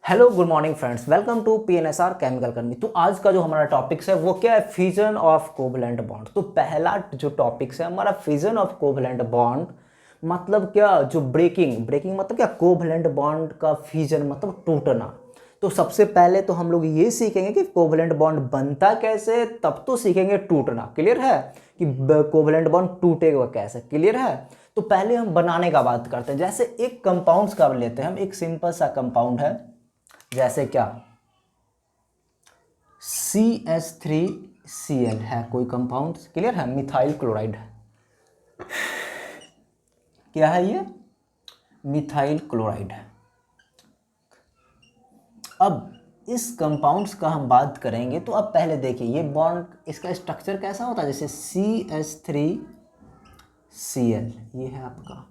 Hello good morning friends, welcome to PNSR chemical company. तो आज का जो हमारा टॉपिक्स है वो क्या है? Fusion of covalent bond. तो पहला जो टॉपिक्स है हमारा फ्यूजन ऑफ कोवलेंट बॉन्ड मतलब क्या? जो ब्रेकिंग ब्रेकिंग मतलब क्या? कोवलेंट बॉन्ड का फ्यूजन मतलब टूटना। तो सबसे पहले तो हम लोग ये सीखेंगे कि कोवलेंट बॉन्ड बनता कैसे, तब तो सीखेंगे टूटना। क्लियर है कि कोवलेंट बॉन्ड टूटेगा कैसे? क्लियर है। तो पहले हम बनाने का बात करते हैं। जैसे एक कंपाउंड्स का लेते हैं हम, एक सिंपल सा कंपाउंड है जैसे क्या CH3Cl है कोई कंपाउंड। क्लियर है, मिथाइल क्लोराइड है। क्या है ये? मिथाइल क्लोराइड है। अब इस कंपाउंड्स का हम बात करेंगे तो अब पहले देखिए ये बॉन्ड, इसका स्ट्रक्चर कैसा होता है? जैसे CH3Cl ये है आपका।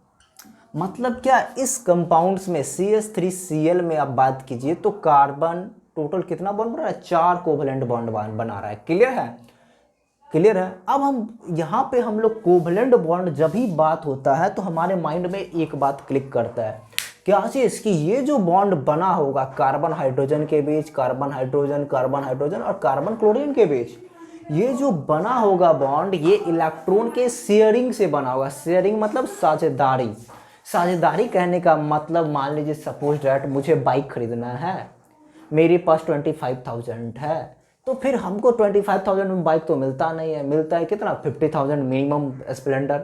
मतलब क्या इस कंपाउंड्स में CH3Cl में आप बात कीजिए तो कार्बन टोटल कितना बॉन्ड बना रहा है? 4 कोवलेंट बॉन्ड बना रहा है। क्लियर है, क्लियर है। अब हम यहाँ पे हम लोग कोवलेंट बॉन्ड जब भी बात होता है तो हमारे माइंड में एक बात क्लिक करता है, क्या चीज कि ये जो बॉन्ड बना होगा कार्बन हाइड्रोजन के बीच, कार्बन हाइड्रोजन और कार्बन क्लोरीन के बीच, ये जो बना होगा बॉन्ड ये इलेक्ट्रॉन के शेयरिंग से बना होगा। शेयरिंग मतलब साझेदारी। साझेदारी कहने का मतलब, मान लीजिए सपोज डैट मुझे बाइक खरीदना है, मेरे पास 25,000 है, तो फिर हमको 25,000 में बाइक तो मिलता नहीं है, मिलता है कितना? 50,000 मिनिमम स्प्लेंडर।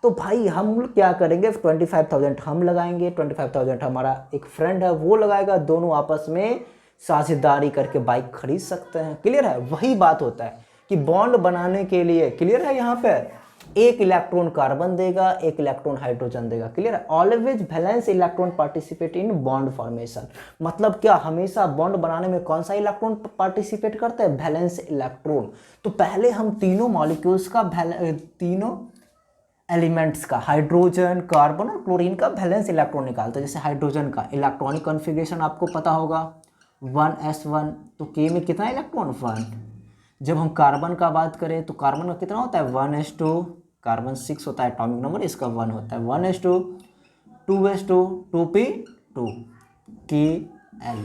तो भाई हम क्या करेंगे? 25,000 हम लगाएंगे, 25,000 हमारा एक फ्रेंड है वो लगाएगा, दोनों आपस में साझेदारी करके बाइक खरीद सकते हैं। क्लियर है। वही बात होता है कि बॉन्ड बनाने के लिए, क्लियर है, यहाँ पे एक इलेक्ट्रॉन कार्बन देगा, एक इलेक्ट्रॉन हाइड्रोजन देगा। क्लियर है। Always valence electron participate in bond formation. मतलब क्या? हमेशा बॉन्ड बनाने में कौन सा इलेक्ट्रॉन पार्टिसिपेट करता है? Valence electron. तो पहले हम तीनों मॉलिक्यूल्स का, तीनों एलिमेंट्स का, हाइड्रोजन, कार्बन और क्लोरीन का वैलेंस इलेक्ट्रॉन निकालते हैं। जैसे हाइड्रोजन का इलेक्ट्रॉनिक कॉन्फ़िगरेशन आपको पता होगा, 1s1। तो के में कितना इलेक्ट्रॉन? 1। जब हम कार्बन का बात करें तो कार्बन का कितना होता है? 1s2। कार्बन 6 होता है एटॉमिक नंबर, इसका 1 होता है। 1s2, 2s2, 2p2, Kl,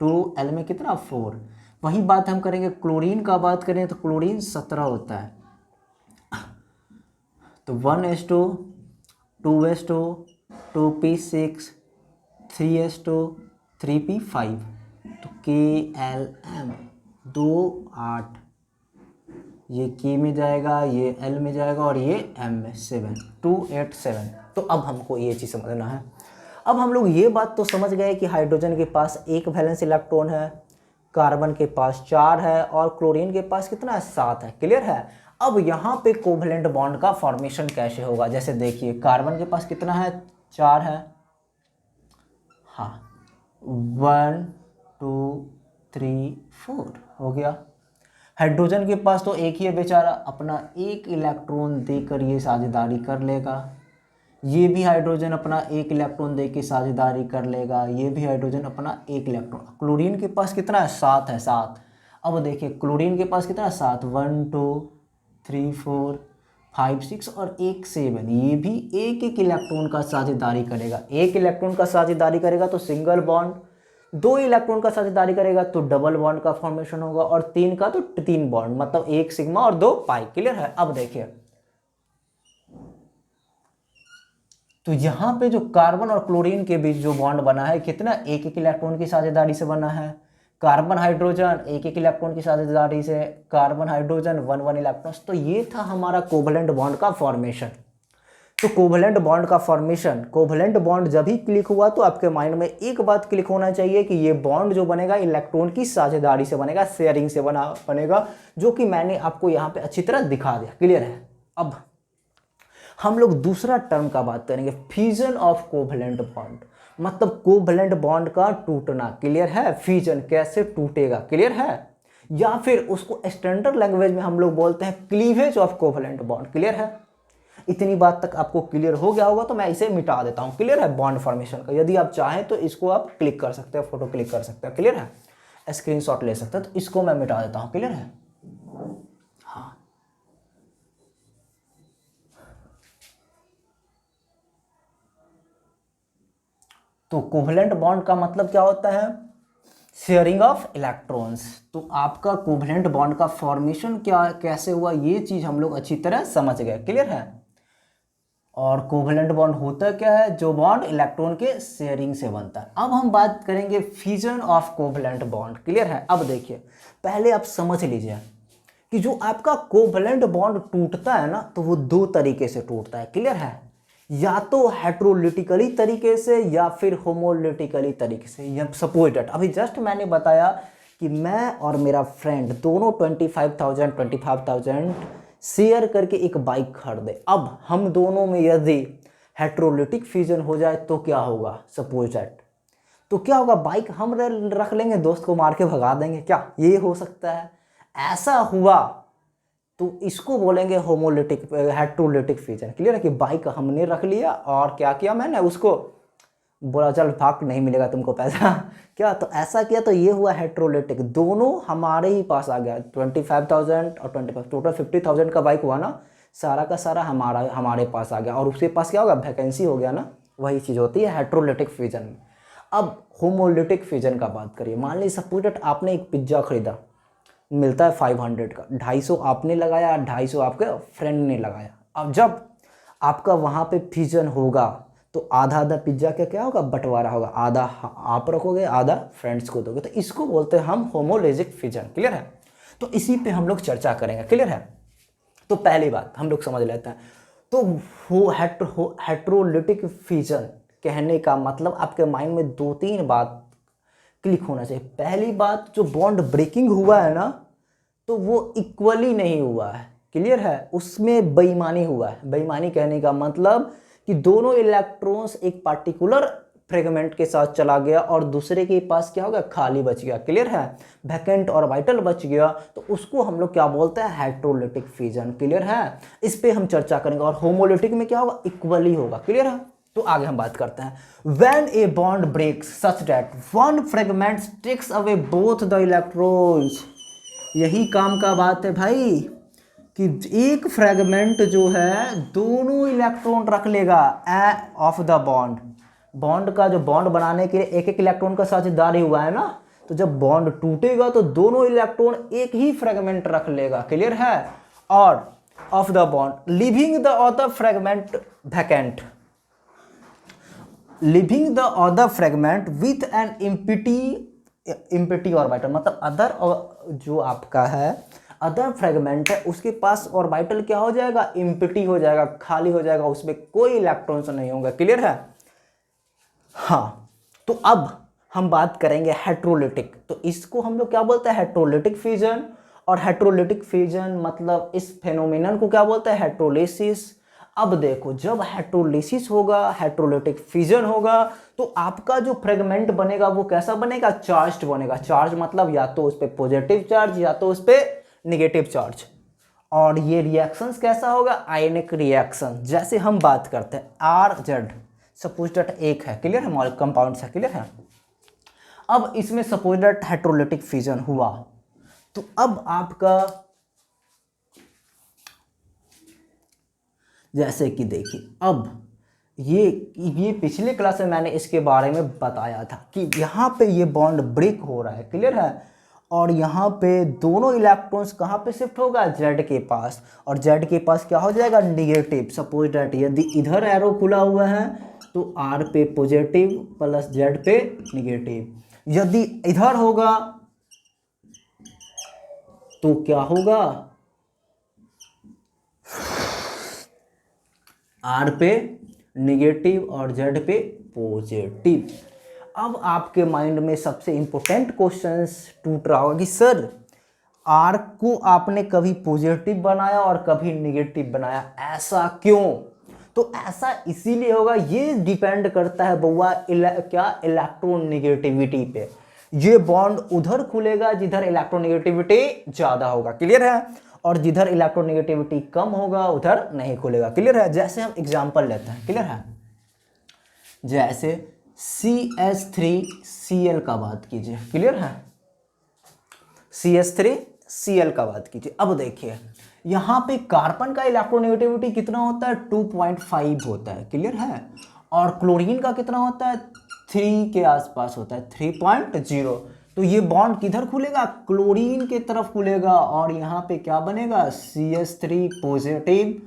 2l में कितना? 4। वही बात हम करेंगे क्लोरीन का बात करें तो क्लोरीन 17 होता है। तो 1s2, 2s2, 2p6, 3s2, 3p5, तो KLm 2 8, ये के में जाएगा, ये एल में जाएगा और ये एम में 7, 2 8 7। तो अब हमको ये चीज़ समझना है। अब हम लोग ये बात तो समझ गए कि हाइड्रोजन के पास एक वैलेंस इलेक्ट्रॉन है, कार्बन के पास 4 है और क्लोरीन के पास कितना है? 7 है। क्लियर है। अब यहाँ पे कोवलेंट बॉन्ड का फॉर्मेशन कैसे होगा? जैसे देखिए कार्बन के पास कितना है? 4 है। हाँ, 1 2 3 4 हो गया। हाइड्रोजन के पास तो एक ही है बेचारा, अपना एक इलेक्ट्रॉन देकर ये साझेदारी कर लेगा। ये भी हाइड्रोजन अपना एक इलेक्ट्रॉन देकर साझेदारी कर लेगा। ये भी हाइड्रोजन अपना एक इलेक्ट्रॉन। क्लोरीन के पास कितना है? 7 है, 7। अब देखिए क्लोरीन के पास कितना है? 7, 1 2 3 4 5 6 और एक 7। ये भी एक एक इलेक्ट्रॉन का साझेदारी करेगा। एक इलेक्ट्रॉन का साझेदारी करेगा तो सिंगल बॉन्ड, 2 इलेक्ट्रॉन का साझेदारी करेगा तो डबल बॉन्ड का फॉर्मेशन होगा, और 3 का तो 3 बॉन्ड, मतलब 1 सिग्मा और 2 पाई। क्लियर है। अब देखिए तो यहाँ पे जो कार्बन और क्लोरीन के बीच जो बॉन्ड बना है कितना? एक एक इलेक्ट्रॉन की साझेदारी से बना है। कार्बन हाइड्रोजन एक एक इलेक्ट्रॉन की साझेदारी से, कार्बन हाइड्रोजन 1 1 इलेक्ट्रॉन। तो ये था हमारा कोवलेंट बॉन्ड का फॉर्मेशन। तो कोवलेंट बॉन्ड का फॉर्मेशन, कोवलेंट बॉन्ड जब ही क्लिक हुआ तो आपके माइंड में एक बात क्लिक होना चाहिए कि ये बॉन्ड जो बनेगा इलेक्ट्रॉन की साझेदारी से बनेगा, शेयरिंग से बनेगा, जो कि मैंने आपको यहाँ पे अच्छी तरह दिखा दिया। क्लियर है। अब हम लोग दूसरा टर्म का बात करेंगे, फ्यूजन ऑफ कोवलेंट बॉन्ड। मतलब कोवलेंट बॉन्ड का टूटना। क्लियर है। फ्यूजन कैसे टूटेगा? क्लियर है। या फिर उसको स्टैंडर्ड लैंग्वेज में हम लोग बोलते हैं cleavage of covalent bond. Clear है। इतनी बात तक आपको क्लियर हो गया होगा तो मैं इसे मिटा देता हूं। क्लियर है। बॉन्ड फॉर्मेशन का यदि आप चाहें तो इसको आप क्लिक कर सकते हैं, फोटो क्लिक कर सकते हैं। क्लियर है। स्क्रीनशॉट ले सकते हैं। तो इसको मैं मिटा देता हूं। क्लियर है। हाँ, तो कोवलेंट बॉन्ड का मतलब क्या होता है? Sharing of electrons. तो आपका कोवलेंट बॉन्ड का फॉर्मेशन क्या कैसे हुआ ये चीज़ हम लोग अच्छी तरह समझ गए, क्लियर है। और कोवलेंट बॉन्ड होता क्या है, जो बॉन्ड इलेक्ट्रॉन के शेयरिंग से बनता है। अब हम बात करेंगे fusion of covalent bond, clear है। अब देखिए पहले आप समझ लीजिए कि जो आपका कोवलेंट बॉन्ड टूटता है ना, तो वो दो तरीके से टूटता है, क्लियर है। या तो हेट्रोलिटिकली तरीके से या फिर होमोलिटिकली तरीके से। या सपोज दैट अभी जस्ट मैंने बताया कि मैं और मेरा फ्रेंड दोनों 25,000 शेयर करके एक बाइक खरीदे। अब हम दोनों में यदि हेट्रोलिटिक फ्यूजन हो जाए तो क्या होगा, सपोज दैट, तो क्या होगा, बाइक हम रख लेंगे, दोस्त को मार के भगा देंगे, क्या ये हो सकता है। ऐसा हुआ तो इसको बोलेंगे होमोलिटिक हेट्रोलिटिक फ्यूजन, क्लियर है। कि बाइक हमने रख लिया और क्या किया, मैंने उसको बोला चल भाग, नहीं मिलेगा तुमको पैसा क्या, तो ऐसा किया तो ये हुआ हेट्रोलिटिक, दोनों हमारे ही पास आ गया। 25,000 और 25 टोटल 50,000 का बाइक हुआ ना, सारा का सारा हमारे पास आ गया। और उसके पास क्या होगा, वैकेंसी हो गया ना, वही चीज़ होती है हेट्रोलिटिक फ्यूजन में। अब होमोलिटिक फ्यूजन का बात करिए। मान लीजिए सपोज दैट आपने एक पिज्ज़ा खरीदा, मिलता है 500 का, 250 आपने लगाया, 250 आपके फ्रेंड ने लगाया। अब जब आपका वहाँ पे फ्यूजन होगा तो आधा आधा पिज्ज़ा का क्या होगा, बंटवारा होगा, आधा आप रखोगे, आधा फ्रेंड्स को दोगे, तो इसको बोलते हैं हम होमोलॉजिक फ्यूजन, क्लियर है। तो इसी पे हम लोग चर्चा करेंगे, क्लियर है। तो पहली बात हम लोग समझ लेते हैं। तो हेट्रोलिटिक फ्यूजन कहने का मतलब आपके माइंड में दो तीन बात क्लिक होना चाहिए। पहली बात, जो बॉन्ड ब्रेकिंग हुआ है ना, तो वो इक्वली नहीं हुआ है, क्लियर है, उसमें बेईमानी हुआ है। बेईमानी कहने का मतलब कि दोनों इलेक्ट्रॉन्स एक पार्टिकुलर फ्रेगमेंट के साथ चला गया और दूसरे के पास क्या होगा, खाली बच गया, क्लियर है, वैकेंट और वाइटल बच गया, तो उसको हम लोग क्या बोलते हैं, हेट्रोलिटिक फ्यूजन, क्लियर है। इस पे हम चर्चा करेंगे। और होमोलिटिक में क्या होगा, इक्वली होगा, क्लियर है। तो आगे हम बात करते हैं। When a bond breaks such that one fragment takes away both the electrons, यही काम का बात है भाई, कि एक फ्रेगमेंट जो है दोनों इलेक्ट्रॉन रख लेगा ऑफ द बॉन्ड। बॉन्ड का जो बॉन्ड बनाने के लिए एक एक इलेक्ट्रॉन का साझेदारी हुआ है ना, तो जब बॉन्ड टूटेगा तो दोनों इलेक्ट्रॉन एक ही फ्रेगमेंट रख लेगा, क्लियर है। और of the bond leaving the other fragment vacant, living the other fragment with N empty orbital, मतलब अदर जो आपका है अदर फ्रेगमेंट है उसके पास ऑर्बिटल क्या हो जाएगा, इम्पिटी हो जाएगा, खाली हो जाएगा, उसमें कोई इलेक्ट्रॉन्स नहीं होगा, क्लियर है। हाँ, तो अब हम बात करेंगे हेट्रोलिटिक। तो इसको हम लोग क्या बोलते हैं, हेट्रोलिटिक फ्यूजन। और हेट्रोलिटिक फ्यूजन मतलब इस फेनोमेनन को क्या बोलते हैं, हेट्रोलिसिस। अब देखो, जब हेट्रोलिसिस होगा, हेट्रोलिटिक फ्यूजन होगा, तो आपका जो फ्रेगमेंट बनेगा वो कैसा बनेगा, चार्ज्ड बनेगा। चार्ज मतलब या तो उस पर पॉजिटिव चार्ज या तो उस पर नेगेटिव चार्ज। और ये रिएक्शंस कैसा होगा, आयनिक रिएक्शन। जैसे हम बात करते हैं RZ, सपोज दैट एक है, क्लियर है, मॉलिक्यूलर कंपाउंड्स है, क्लियर है। अब इसमें सपोज दैट हेट्रोलिटिक फ्यूजन हुआ, तो अब आपका जैसे कि देखिए, अब ये पिछले क्लास में मैंने इसके बारे में बताया था कि यहाँ पे ये बॉन्ड ब्रेक हो रहा है, क्लियर है। और यहाँ पे दोनों इलेक्ट्रॉन्स कहाँ पे शिफ्ट होगा, Z के पास, और Z के पास क्या हो जाएगा, निगेटिव। सपोज दैट यदि इधर एरो खुला हुआ है तो R पे पॉजिटिव प्लस Z पे निगेटिव। यदि इधर होगा तो क्या होगा, R पे निगेटिव और Z पे पॉजिटिव। अब आपके माइंड में सबसे इंपॉर्टेंट क्वेश्चंस टूट रहा होगा कि सर R को आपने कभी पॉजिटिव बनाया और कभी निगेटिव बनाया, ऐसा क्यों। तो ऐसा इसीलिए होगा, ये डिपेंड करता है बउआ क्या, इलेक्ट्रॉन नेगेटिविटी पे। ये बॉन्ड उधर खुलेगा जिधर इलेक्ट्रॉन नेगेटिविटी ज़्यादा होगा, क्लियर है, और जिधर इलेक्ट्रॉन नेगेटिविटी कम होगा उधर नहीं खुलेगा, क्लियर है। जैसे हम एग्जांपल लेते हैं, क्लियर है, जैसे CH3Cl का बात कीजिए, क्लियर है, CH3Cl का बात कीजिए। अब देखिए यहाँ पे कार्बन का इलेक्ट्रोनेगेटिविटी कितना होता है, 2.5 होता है, क्लियर है। और क्लोरीन का कितना होता है, 3 के आसपास होता है, 3.0। तो ये बॉन्ड किधर खुलेगा, क्लोरीन के तरफ खुलेगा, और यहाँ पे क्या बनेगा, CH3 positive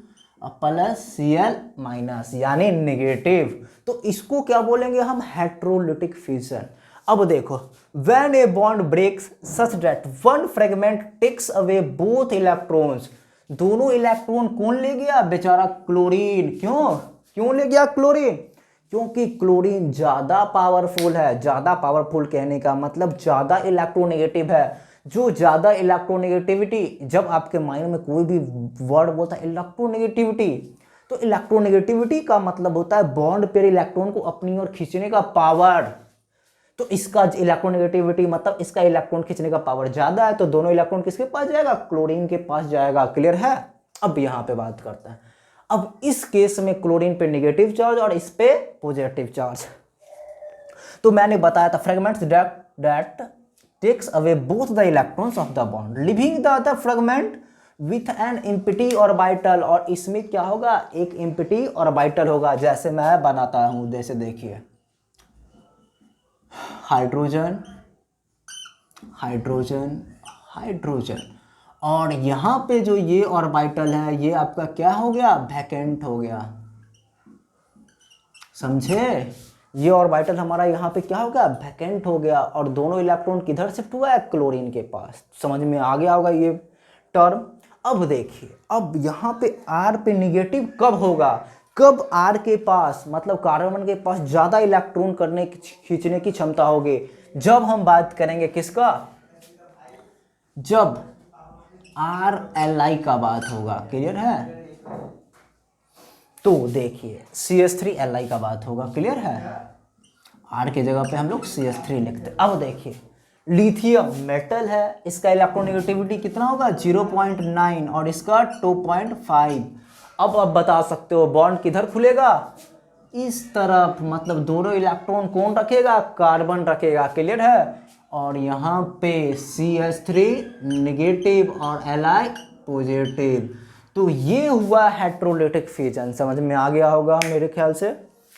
plus Cl minus यानी नेगेटिव। तो इसको क्या बोलेंगे हम, हेट्रोलिटिक फ्यूजन। अब देखो, when a bond breaks such that one fragment takes away both electrons, दोनों इलेक्ट्रॉन कौन ले गया, बेचारा क्लोरीन। क्यों ले गया क्लोरीन, क्योंकि क्लोरीन ज्यादा पावरफुल है। ज्यादा पावरफुल कहने का मतलब ज्यादा इलेक्ट्रोनेगेटिव है। जो ज्यादा इलेक्ट्रोनेगेटिविटी, जब आपके माइंड में कोई भी वर्ड बोलता है इलेक्ट्रोनेगेटिविटी, तो इलेक्ट्रोनेगेटिविटी का मतलब होता है बॉन्ड पेयर इलेक्ट्रॉन को अपनी ओर खींचने का पावर। तो इसका इलेक्ट्रोनेगेटिविटी मतलब इसका इलेक्ट्रॉन खींचने का पावर ज्यादा है, तो दोनों इलेक्ट्रॉन किसके पास जाएगा, क्लोरीन के पास जाएगा। क्लियर है। अब यहां पे बात करते हैं, अब इस केस में क्लोरीन पे नेगेटिव चार्ज और इस पे पॉजिटिव चार्ज। तो मैंने बताया था fragments that takes away both the electrons of the bond leaving the other fragment with an empty orbital. और इसमें क्या होगा, एक एम्प्टी ऑर्बिटल होगा। जैसे मैं बनाता हूं, जैसे देखिए हाइड्रोजन हाइड्रोजन हाइड्रोजन, और यहां पे जो ये ऑर्बिटल है ये आपका क्या हो गया, वैकेंट हो गया। समझे, ये ऑर्बिटल हमारा यहाँ पे क्या हो गया, वैकेंट हो गया, और दोनों इलेक्ट्रॉन किधर शिफ्ट हुआ है, क्लोरीन के पास। समझ में आ गया होगा ये टर्म। अब देखिए, अब यहाँ पे R पे निगेटिव कब होगा, कब R के पास मतलब कार्बन के पास ज्यादा इलेक्ट्रॉन खींचने की क्षमता होगी, जब हम बात करेंगे किसका, जब RLi का बात होगा। क्लियर है। तो देखिए CH3Li का बात होगा। क्लियर है। R के जगह पे हम लोग CH3 लिखते। अब देखिए लिथियम मेटल है, इसका इलेक्ट्रोनेगेटिविटी कितना होगा, 0.9 और इसका 2.5। अब बता सकते हो बॉन्ड किधर खुलेगा, इस तरफ, मतलब दोनों इलेक्ट्रॉन कौन रखेगा, कार्बन रखेगा। क्लियर है। और यहाँ पे CH3 नेगेटिव और Li पॉजिटिव। तो ये हुआ हेट्रोलिटिक फ्यूजन। समझ में आ गया होगा मेरे ख्याल से।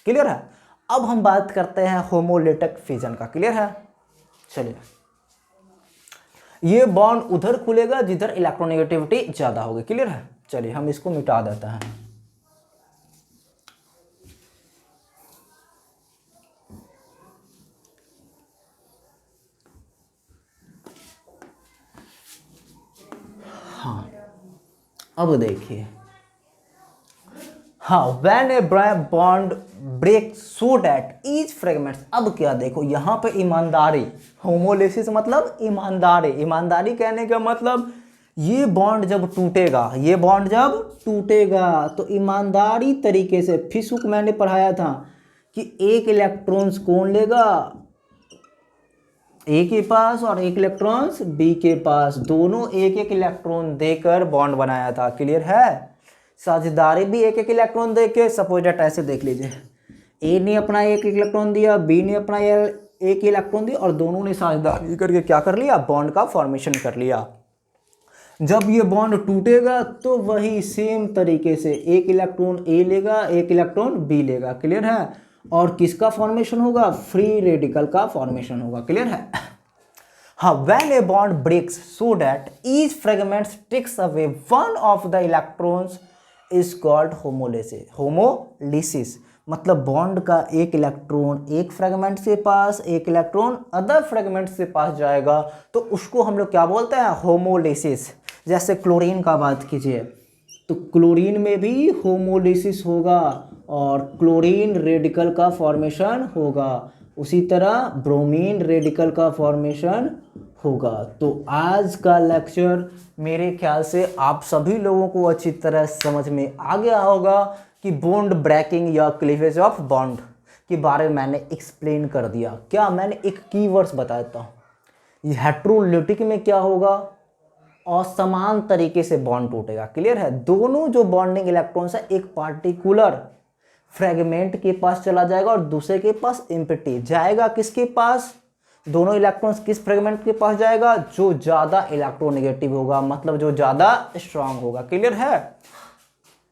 क्लियर है। अब हम बात करते हैं होमोलिटिक फ्यूजन का। क्लियर है। चलिए, ये बॉन्ड उधर खुलेगा जिधर इलेक्ट्रोनेगेटिविटी ज्यादा होगी। क्लियर है। चलिए हम इसको मिटा देते हैं। हाँ, अब देखिए, हाँ, when a bond break so that each fragments. अब क्या देखो, यहाँ पे ईमानदारी, होमोलिसिस मतलब ईमानदारी। ईमानदारी कहने का मतलब ये बॉन्ड जब टूटेगा, ये बॉन्ड जब टूटेगा तो ईमानदारी तरीके से, फिशुक मैंने पढ़ाया था कि एक इलेक्ट्रॉन्स कौन लेगा, ए के पास, और एक इलेक्ट्रॉन्स बी के पास, दोनों एक एक इलेक्ट्रॉन देकर बॉन्ड बनाया था। क्लियर है। साझेदारी भी एक एक इलेक्ट्रॉन देके, सपोज दैट ऐसे देख लीजिए, ए ने अपना एक इलेक्ट्रॉन दिया, बी ने अपना एक इलेक्ट्रॉन दिया, और दोनों ने साझेदारी करके क्या कर लिया, बॉन्ड का फॉर्मेशन कर लिया। जब ये बॉन्ड टूटेगा तो वही सेम तरीके से एक इलेक्ट्रॉन ए लेगा, एक इलेक्ट्रॉन बी लेगा। क्लियर है। और किसका फॉर्मेशन होगा, फ्री रेडिकल का फॉर्मेशन होगा। क्लियर है। हाँ, when a bond breaks so that each fragments takes away one of the electrons is called homolysis. Homolysis मतलब बॉन्ड का एक इलेक्ट्रॉन एक फ्रेगमेंट से पास, एक इलेक्ट्रॉन अदर फ्रेगमेंट से पास जाएगा, तो उसको हम लोग क्या बोलते हैं, होमोलिसिस। जैसे क्लोरीन का बात कीजिए तो क्लोरीन में भी होमोलिसिस होगा और क्लोरीन रेडिकल का फॉर्मेशन होगा। उसी तरह ब्रोमीन रेडिकल का फॉर्मेशन होगा। तो आज का लेक्चर मेरे ख्याल से आप सभी लोगों को अच्छी तरह समझ में आ गया होगा कि बॉन्ड ब्रेकिंग या क्लीवेज ऑफ बॉन्ड के बारे में मैंने एक्सप्लेन कर दिया। क्या मैंने एक कीवर्ड्स बताया था, ये हेट्रोलिटिक में क्या होगा, असमान तरीके से बॉन्ड टूटेगा। क्लियर है। दोनों जो बॉन्डिंग इलेक्ट्रॉन्स है एक पार्टिकुलर फ्रेगमेंट के पास चला जाएगा और दूसरे के पास एम्प्टी जाएगा। किसके पास, दोनों इलेक्ट्रॉन्स किस फ्रेगमेंट के पास जाएगा, जो ज्यादा इलेक्ट्रोनेगेटिव होगा, मतलब जो ज्यादा स्ट्रांग होगा। क्लियर है।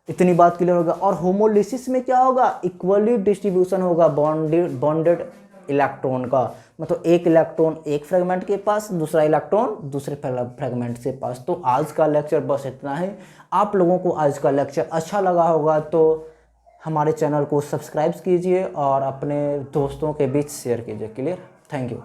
इतनी बात क्लियर होगा। और होमोलिसिस में क्या होगा, इक्वली डिस्ट्रीब्यूशन होगा बॉन्डेड इलेक्ट्रॉन का, मतलब एक इलेक्ट्रॉन एक फ्रेगमेंट के पास, दूसरा इलेक्ट्रॉन दूसरे फ्रेगमेंट के पास। तो आज का लेक्चर बस इतना है। आप लोगों को आज का लेक्चर अच्छा लगा होगा तो हमारे चैनल को सब्सक्राइब कीजिए और अपने दोस्तों के बीच शेयर कीजिए। क्लियर? Thank you.